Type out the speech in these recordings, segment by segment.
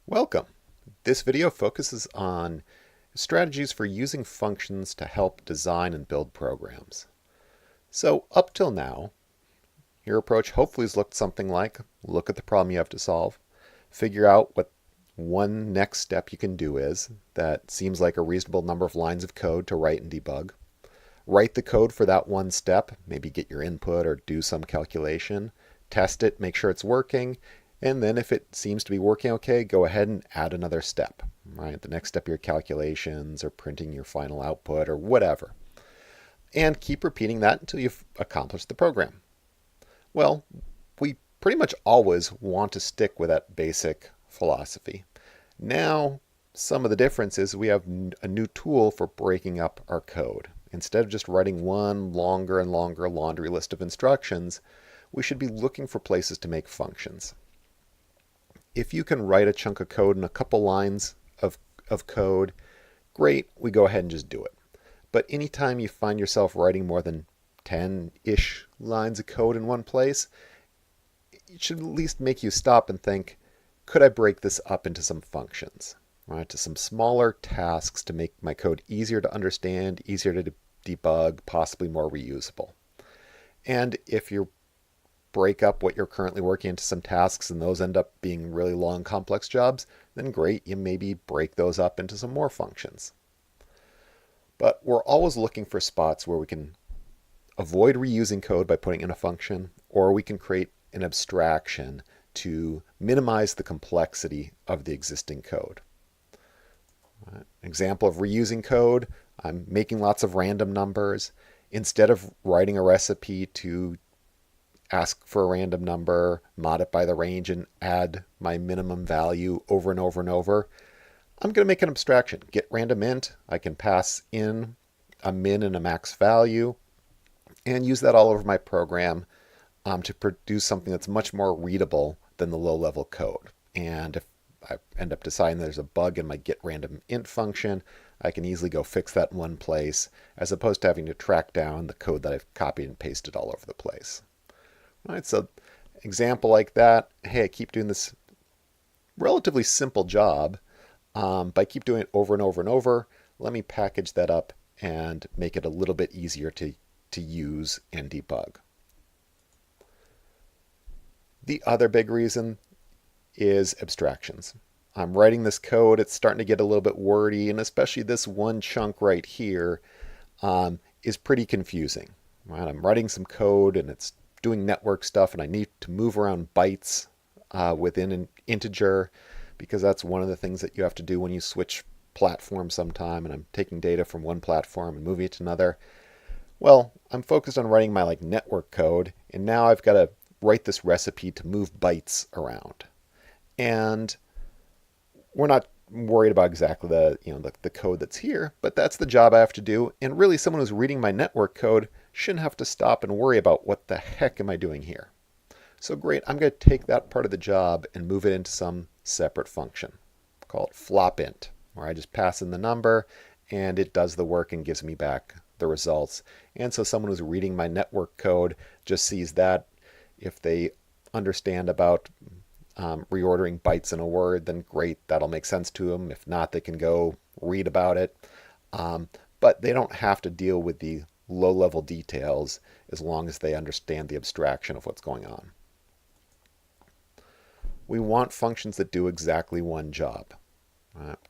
Welcome. This video focuses on strategies for using functions to help design and build programs. So up till now, your approach hopefully has looked something like look at the problem you have to solve, figure out what one next step you can do is that seems like a reasonable number of lines of code to write and debug. Write the code for that one step, maybe get your input or do some calculation, test it, make sure it's working, and then if it seems to be working okay, go ahead and add another step, right? The next step, your calculations or printing your final output or whatever. And keep repeating that until you've accomplished the program. Well, we pretty much always want to stick with that basic philosophy. Now, some of the difference is we have a new tool for breaking up our code. Instead of just writing one longer and longer laundry list of instructions, we should be looking for places to make functions. If you can write a chunk of code in a couple lines of code, great, we go ahead and just do it. But anytime you find yourself writing more than 10-ish lines of code in one place, it should at least make you stop and think, could I break this up into some functions, right? To some smaller tasks to make my code easier to understand, easier to debug, possibly more reusable. And if you break up what you're currently working into some tasks and those end up being really long, complex jobs, then great, you maybe break those up into some more functions. But we're always looking for spots where we can avoid reusing code by putting in a function, or we can create an abstraction to minimize the complexity of the existing code. Example of reusing code, I'm making lots of random numbers. Instead of writing a recipe to ask for a random number, modify the range, and add my minimum value over and over and over, I'm going to make an abstraction. Get random int. I can pass in a min and a max value and use that all over my program to produce something that's much more readable than the low-level code. And if I end up deciding there's a bug in my get random int function, I can easily go fix that in one place as opposed to having to track down the code that I've copied and pasted all over the place. All right, so example like that, hey, I keep doing this relatively simple job, but I keep doing it over and over and over. Let me package that up and make it a little bit easier to use and debug. The other big reason is abstractions. I'm writing this code, it's starting to get a little bit wordy, and especially this one chunk right here is pretty confusing. Right? I'm writing some code and it's doing network stuff, and I need to move around bytes within an integer because that's one of the things that you have to do when you switch platform sometime, and I'm taking data from one platform and moving it to another. Well, I'm focused on writing my network code, and now I've got to write this recipe to move bytes around. And we're not worried about exactly the code that's here, but that's the job I have to do. And really, someone who's reading my network code shouldn't have to stop and worry about what the heck am I doing here. So great, I'm going to take that part of the job and move it into some separate function. Call it flopint, where I just pass in the number and it does the work and gives me back the results. And so someone who's reading my network code just sees that. If they understand about reordering bytes in a word, then great, that'll make sense to them. If not, they can go read about it. But they don't have to deal with the low-level details as long as they understand the abstraction of what's going on. We want functions that do exactly one job.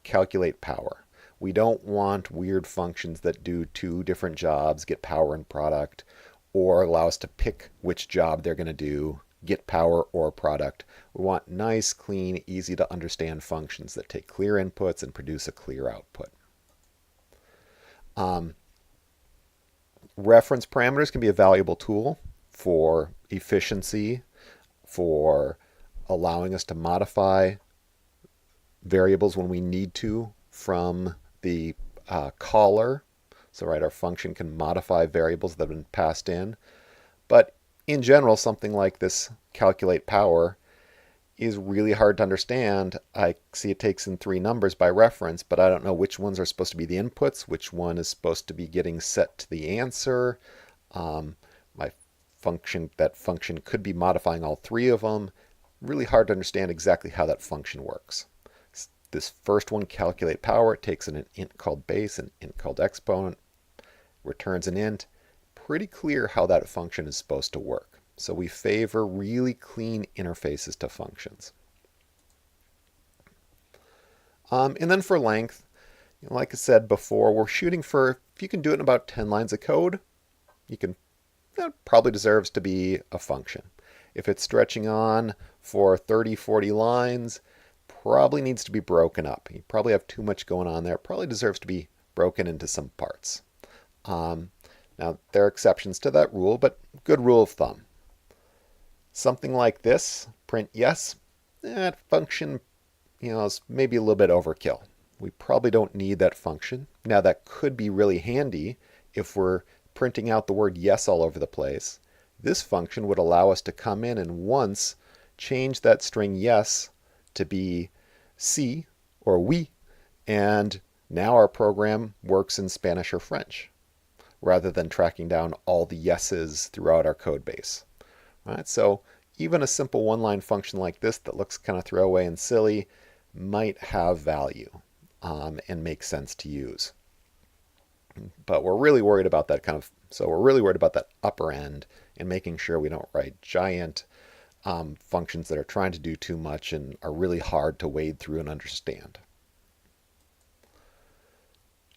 Calculate power. We don't want weird functions that do two different jobs, get power and product, or allow us to pick which job they're going to do, get power or product. We want nice, clean, easy to understand functions that take clear inputs and produce a clear output. Reference parameters can be a valuable tool for efficiency, for allowing us to modify variables when we need to from the caller. So right, our function can modify variables that have been passed in. But in general, something like this calculate power is really hard to understand. I see it takes in 3 numbers by reference, but I don't know which ones are supposed to be the inputs, which one is supposed to be getting set to the answer. That function could be modifying all 3 of them. Really hard to understand exactly how that function works. This first one, calculate power, it takes an int called base, an int called exponent, returns an int. Pretty clear how that function is supposed to work. So we favor really clean interfaces to functions. And then for length, like I said before, we're shooting for, if you can do it in about 10 lines of code, that probably deserves to be a function. If it's stretching on for 30, 40 lines, probably needs to be broken up. You probably have too much going on there. Probably deserves to be broken into some parts. Now, there are exceptions to that rule, but good rule of thumb. Something like this, print yes, that function is maybe a little bit overkill. We probably don't need that function. Now, that could be really handy if we're printing out the word yes all over the place. This function would allow us to come in and once change that string yes to be sí or oui, and now our program works in Spanish or French, rather than tracking down all the yeses throughout our code base. All right, so even a simple one-line function like this that looks kind of throwaway and silly might have value and make sense to use. But we're really worried about that we're really worried about that upper end and making sure we don't write giant functions that are trying to do too much and are really hard to wade through and understand.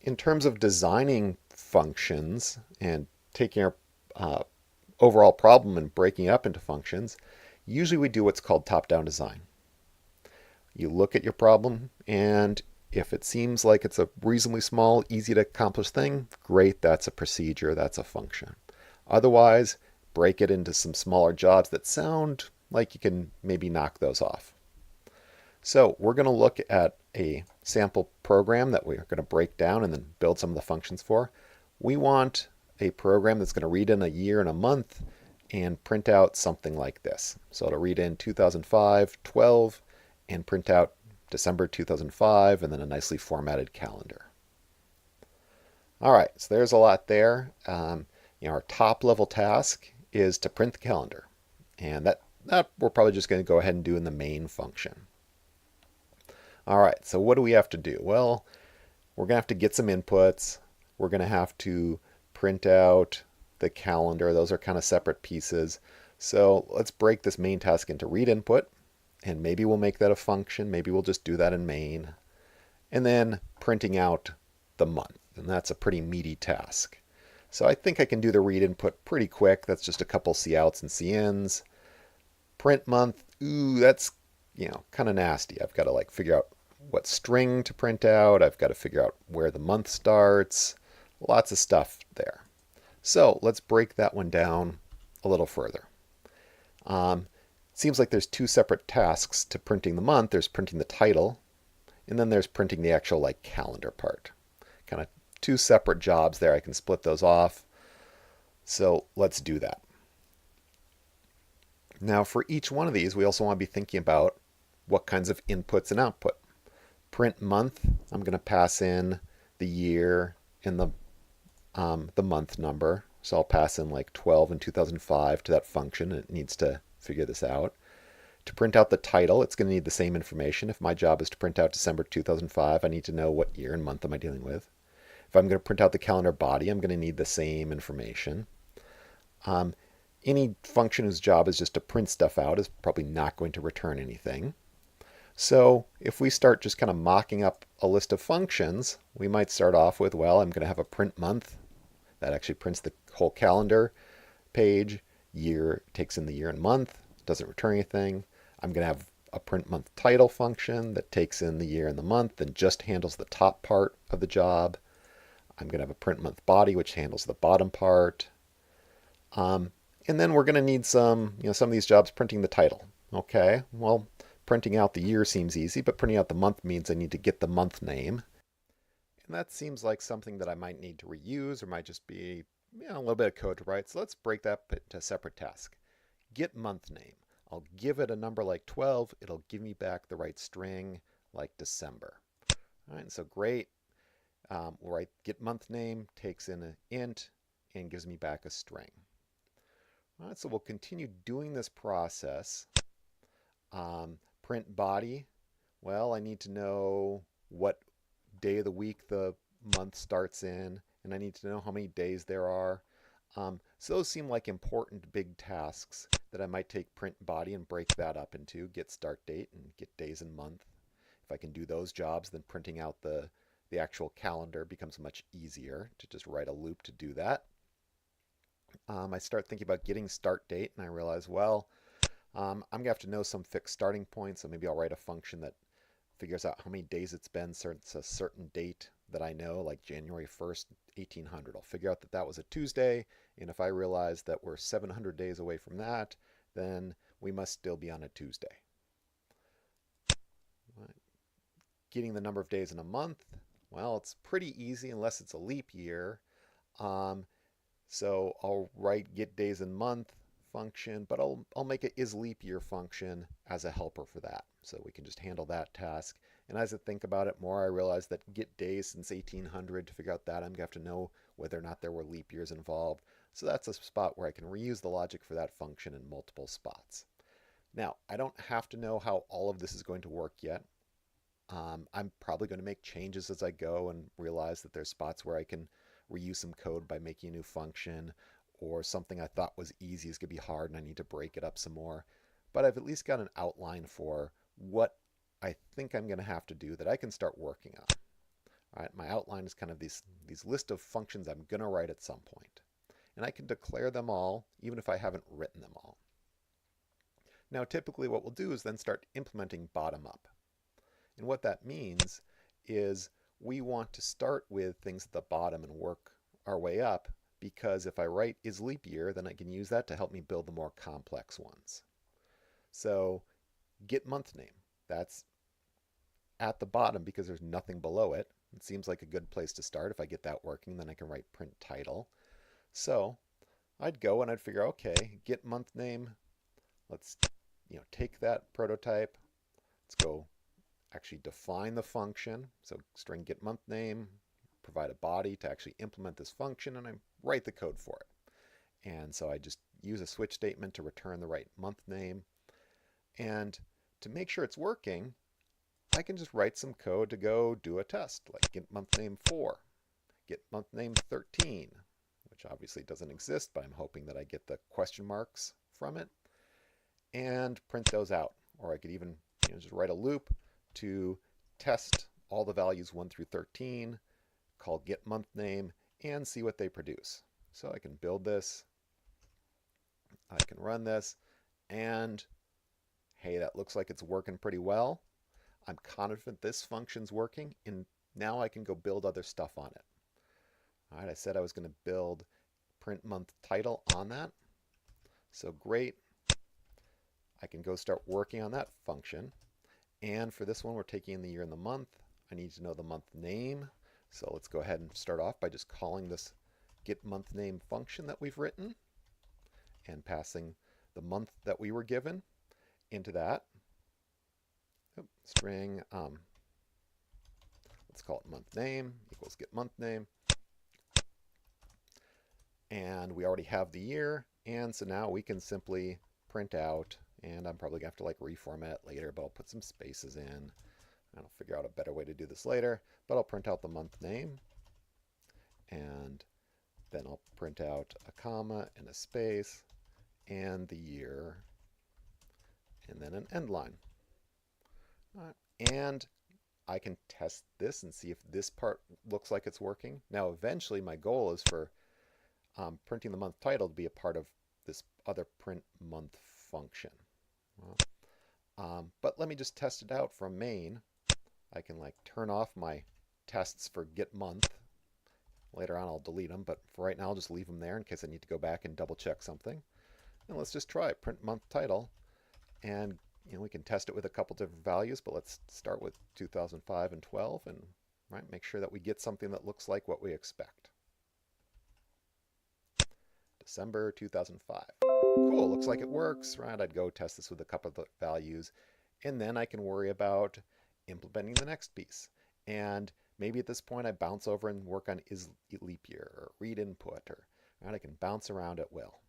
In terms of designing functions and taking our overall problem and breaking it up into functions, usually we do what's called top-down design. You look at your problem, and if it seems like it's a reasonably small, easy to accomplish thing, great, that's a procedure, that's a function. Otherwise, break it into some smaller jobs that sound like you can maybe knock those off. So we're going to look at a sample program that we're going to break down and then build some of the functions for. We want a program that's going to read in a year and a month and print out something like this. So it'll read in 2005, 12, and print out December 2005, and then a nicely formatted calendar. All right, so there's a lot there. Our top level task is to print the calendar, and that we're probably just going to go ahead and do in the main function. All right, so what do we have to do? Well, we're going to have to get some inputs. We're going to have to print out the calendar. Those are kind of separate pieces. So let's break this main task into read input, and maybe we'll make that a function. Maybe we'll just do that in main. And then printing out the month, and that's a pretty meaty task. So I think I can do the read input pretty quick. That's just a couple couts and cins. Print month, ooh, that's kind of nasty. I've got to figure out what string to print out. I've got to figure out where the month starts. Lots of stuff there. So let's break that one down a little further. Seems like there's two separate tasks to printing the month. There's printing the title, and then there's printing the actual calendar part. Kind of two separate jobs there. I can split those off. So let's do that. Now for each one of these, we also want to be thinking about what kinds of inputs and output. Print month, I'm going to pass in the year and the month number. So I'll pass in 12 and 2005 to that function. It needs to figure this out. To print out the title, it's going to need the same information. If my job is to print out December 2005, I need to know what year and month am I dealing with. If I'm going to print out the calendar body, I'm going to need the same information. Any function whose job is just to print stuff out is probably not going to return anything. So if we start just kind of mocking up a list of functions, we might start off with, well, I'm going to have a print month. That actually prints the whole calendar page. Year takes in the year and month, doesn't return anything. I'm going to have a print month title function that takes in the year and the month and just handles the top part of the job. I'm going to have a print month body, which handles the bottom part. And then we're going to need some of these jobs printing the title. Okay, well, printing out the year seems easy, but printing out the month means I need to get the month name. And that seems like something that I might need to reuse or might just be a little bit of code to write. So let's break that into a separate task. Get month name. I'll give it a number like 12. It'll give me back the right string like December. All right, so great. We'll write get month name, takes in an int, and gives me back a string. All right, so we'll continue doing this process. Print body, Well, I need to know what day of the week the month starts in, and I need to know how many days there are. So those seem like important big tasks that I might take print body and break that up into get start date and get days and month. If I can do those jobs, then printing out the actual calendar becomes much easier to just write a loop to do that. I start thinking about getting start date, and I realize, well, I'm going to have to know some fixed starting point, so maybe I'll write a function that figures out how many days it's been since a certain date that I know, like January 1st, 1800. I'll figure out that that was a Tuesday, and if I realize that we're 700 days away from that, then we must still be on a Tuesday. Getting the number of days in a month, well, it's pretty easy unless it's a leap year. Um, so I'll write get days in month function, but I'll make a is leap year function as a helper for that. So we can just handle that task. And as I think about it more, I realize that get days since 1800, to figure out that, I'm going to have to know whether or not there were leap years involved. So that's a spot where I can reuse the logic for that function in multiple spots. Now, I don't have to know how all of this is going to work yet. I'm probably going to make changes as I go and realize that there's spots where I can reuse some code by making a new function, or something I thought was easy is going to be hard and I need to break it up some more. But I've at least got an outline for what I think I'm going to have to do that I can start working on. All right, my outline is kind of these list of functions I'm going to write at some point. And I can declare them all, even if I haven't written them all. Now, typically what we'll do is then start implementing bottom up. And what that means is we want to start with things at the bottom and work our way up, because if I write is leap year, then I can use that to help me build the more complex ones. So get month name, that's at the bottom because there's nothing below it. It seems like a good place to start. If I get that working, then I can write print title. So I'd go and I'd figure, okay, get month name. Let's take that prototype. Let's go actually define the function. So string get month name, provide a body to actually implement this function, and I write the code for it. And so I just use a switch statement to return the right month name. And to make sure it's working, I can just write some code to go do a test, like get month name 4, get month name 13, which obviously doesn't exist, but I'm hoping that I get the question marks from it, and print those out. Or I could even just write a loop to test all the values 1 through 13, called get month name, and see what they produce. So I can build this, I can run this, and hey, that looks like it's working pretty well. I'm confident this function's working, and now I can go build other stuff on it. All right, I said I was going to build print month title on that. So great. I can go start working on that function. And for this one, we're taking in the year and the month. I need to know the month name. So let's go ahead and start off by just calling this get month name function that we've written and passing the month that we were given into that. String, let's call it month name equals get month name. And we already have the year. And so now we can simply print out, and I'm probably going to have to reformat it later, but I'll put some spaces in. And I'll figure out a better way to do this later. But I'll print out the month name. And then I'll print out a comma and a space and the year. And then an end line. And I can test this and see if this part looks like it's working. Now, eventually, my goal is for printing the month title to be a part of this other print month function. But let me just test it out from main. I can turn off my tests for get month. Later on, I'll delete them, but for right now, I'll just leave them there in case I need to go back and double check something. And let's just try print month title, and we can test it with a couple different values, but let's start with 2005 and 12 and make sure that we get something that looks like what we expect. December 2005. Cool, looks like it works, right? I'd go test this with a couple of the values, and then I can worry about implementing the next piece. And maybe at this point I bounce over and work on is leap year or read input, or I can bounce around at will.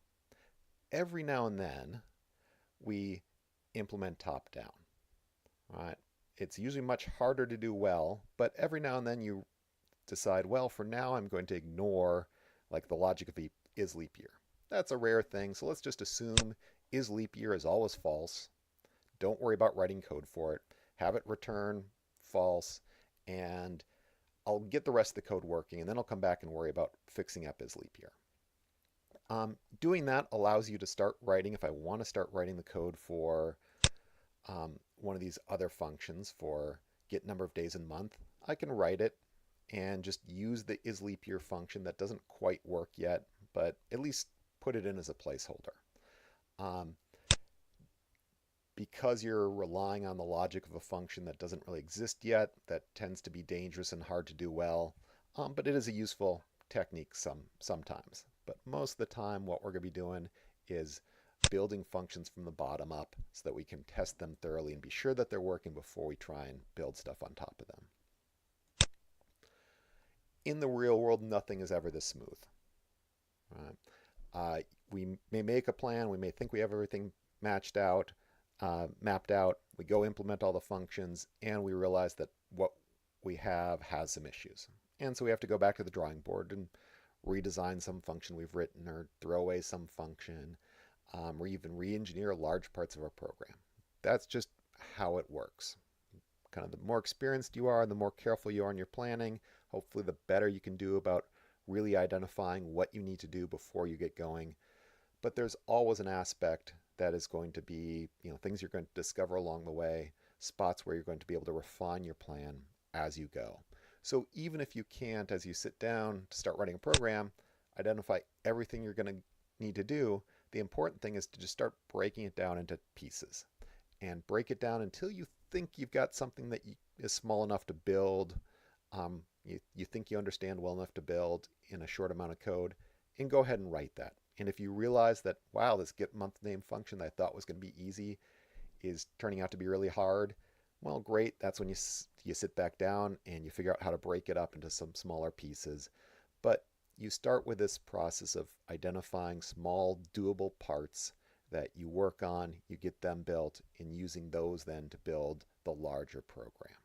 Every now and then we implement top down. All right. It's usually much harder to do well, but every now and then you decide, well, for now I'm going to ignore like the logic of is leap year. That's a rare thing, so let's just assume is leap year is always false. Don't worry about writing code for it. Have it return false, and I'll get the rest of the code working, and then I'll come back and worry about fixing up is leap year. Doing that allows you to start writing, if I want to start writing the code for one of these other functions for get number of days in month, I can write it and just use the is leap year function. That doesn't quite work yet, but at least put it in as a placeholder. Because you're relying on the logic of a function that doesn't really exist yet, that tends to be dangerous and hard to do well, but it is a useful technique sometimes. But most of the time what we're going to be doing is building functions from the bottom up so that we can test them thoroughly and be sure that they're working before we try and build stuff on top of them. In the real world, nothing is ever this smooth. We may make a plan, we may think we have everything mapped out, we go implement all the functions, and we realize that what we have has some issues. And so we have to go back to the drawing board and redesign some function we've written, or throw away some function, or even re-engineer large parts of our program. That's just how it works. Kind of the more experienced you are, the more careful you are in your planning, hopefully the better you can do about really identifying what you need to do before you get going. But there's always an aspect that is going to be, things you're going to discover along the way, spots where you're going to be able to refine your plan as you go. So even if you can't, as you sit down to start writing a program, identify everything you're going to need to do, the important thing is to just start breaking it down into pieces and break it down until you think you've got something that is small enough to build, you think you understand well enough to build in a short amount of code, and go ahead and write that. And if you realize that, wow, this get month name function that I thought was going to be easy is turning out to be really hard, well, great. That's when you sit back down and you figure out how to break it up into some smaller pieces. But you start with this process of identifying small, doable parts that you work on, you get them built, and using those then to build the larger program.